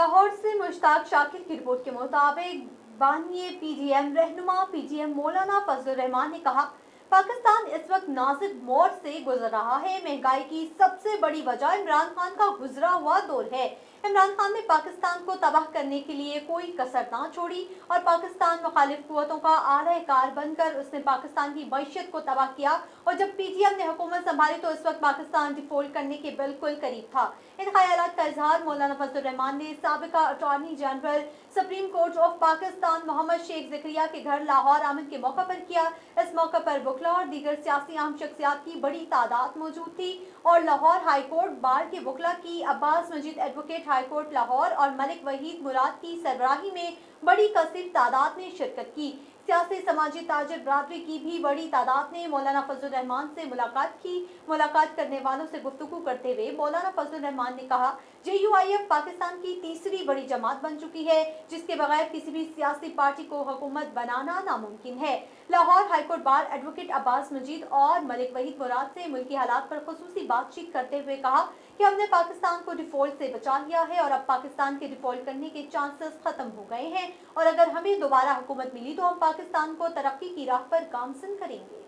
लाहौर से मुश्ताक शाकिर की रिपोर्ट के मुताबिक बानिए पीडीएम रहनुमा पीडीएम मौलाना फजलुर रहमान ने कहा, पाकिस्तान इस वक्त नाजुक मोड़ से गुजर रहा है। महंगाई की सबसे बड़ी वजह इमरान खान का गुजरा हुआ दौर है। इमरान खान ने पाकिस्तान को तबाह करने के लिए कोई कसर ना छोड़ी और पाकिस्तान मुखालिफ कुव्वतों का आला-ए-कार बनकर उसने पाकिस्तान की मईशत को तबाह किया। और जब पीडीएम ने हुकूमत संभाली तो इस वक्त पाकिस्तान डिफॉल्ट करने के बिल्कुल करीब था। इन ख्यालात का इजहार मौलाना फजलुर रहमान ने साबिका attorney general Supreme Court of Pakistan Muhammad Sheikh Zakaria के घर लाहौर आमद के मौके पर किया। इस मौके पर वकला और दीगर सियासी अहम शख्सियात की बड़ी तादाद मौजूद थी और लाहौर हाई कोर्ट बार के वकला की अब्बास मजीद एडवोकेट हाई कोर्ट लाहौर और मलिक वहीद मुराद की सरबराही में बड़ी कसीर तादाद में शिरकत की। सियासी समाजी ताजिर बरादरी की भी बड़ी तादाद ने मौलाना फजलुर रहमान से मुलाकात की। मुलाकात करने वालों से गुफ्तगू करते हुए मौलाना फजलुर रहमान ने कहा, JUIF पाकिस्तान की तीसरी बड़ी जमात बन चुकी है, जिसके बगैर किसी भी सियासी पार्टी को हुकूमत बनाना नामुमकिन है। Lahore High Court bar advocate Abbas Majeed और मलिक वहीद मुराद से मुल्की हालात पर खुसूसी बातचीत करते हुए कहा कि हमने पाकिस्तान को डिफॉल्ट से बचा लिया है और अब पाकिस्तान के डिफॉल्ट करने के चांसेस खत्म हो गए हैं और अगर हमें दोबारा हुकूमत मिली तो हम पाकिस्तान को तरक्की की राह पर गामजन करेंगे।